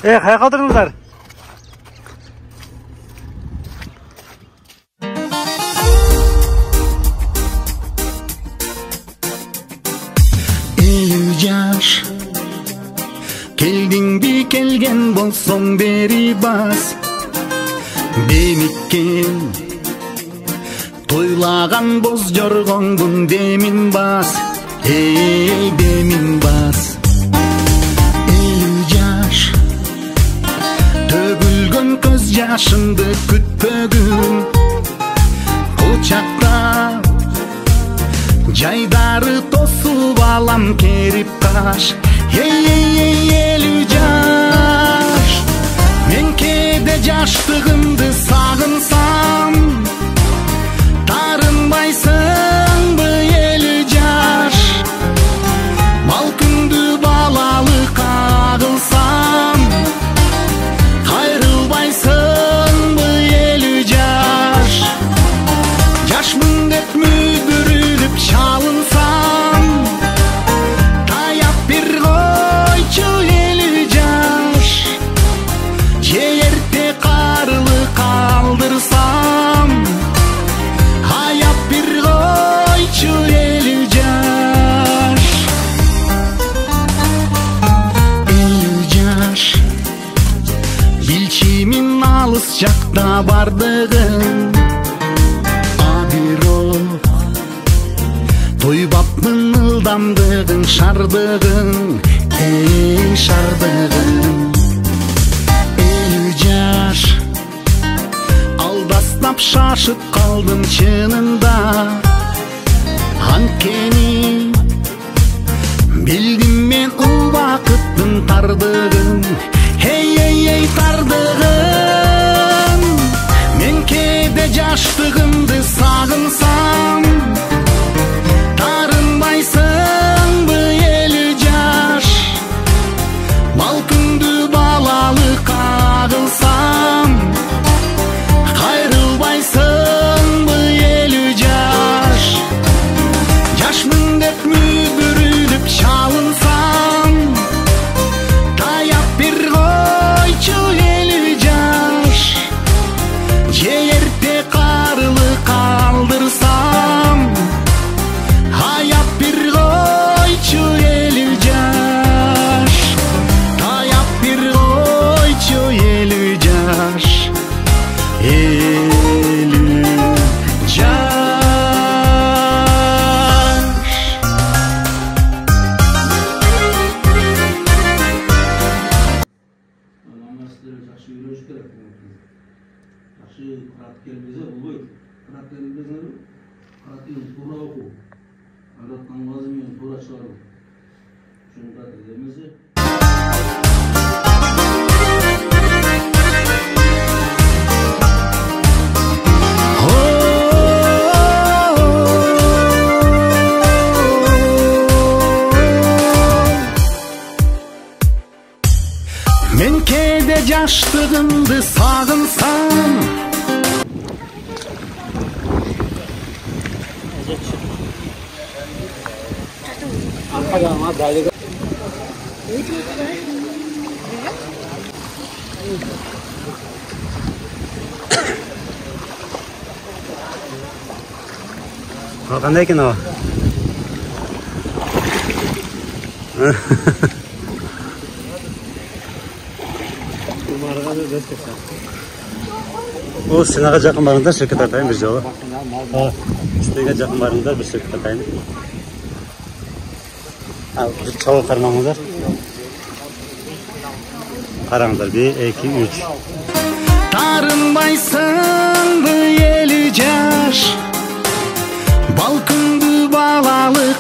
Kaya kaldırdınızlar. Yaş keldin bir kelgen bolsong beri bas Benikken toylagan boz jorgongun demin bas Ey demin bas yaş tөгülgөн көз жашымды күтпөгүн Кучакта жайдары тосуп алам керип каш Ey жаш мен кээде жаштыгымды сагынсам Тарынбайсыңбы жаш балкыңды балалык агылсам Кайрылбайсыңбы жаш жашмын деп мүдүрүлүп чалынсам Таяп бир койчу жаш же эрте карылык калдырсам Аяп бир койчу жаш жаш билчимин алыс жакта бардыгын Тойбапмын ылдамдыгын шардыгын Эй шардыгын жаш алдастап шашып калдым чынында Анткени билдим мен убакыттын тардыгын Эй тардыгын мен кээде жаштыгымды сагынсам Тарынбайсыңбы жаш балкыңды балалык агылсам Кайрылбайсыңбы жаш жашмын деп мүдүрүлүп чалынсам Таяп бир койчу жаш же эрте карылык калдырсам Аяп бир койчу жаш Таяп бир койчу жаш Жақсы үйреніш керек. Жақсы қырат келмесе болбойт. Қырат келмесеңер, қыратын тура оқу. Қыратқан уазымен тура шығару. Шunu қырат келмесе Мен кээде жаштыгымды сагынсам Кандай экен ал? О, сенага жакын барыңдар, шеркет атайын бир жолу. Сенага жакын барыңдар, бир шеркет атайын. Ал, бир чогуу кармаңыздар. Караңыздар, 1, 2, 3. Тарынбайсыңбы жаш балкыңды балалык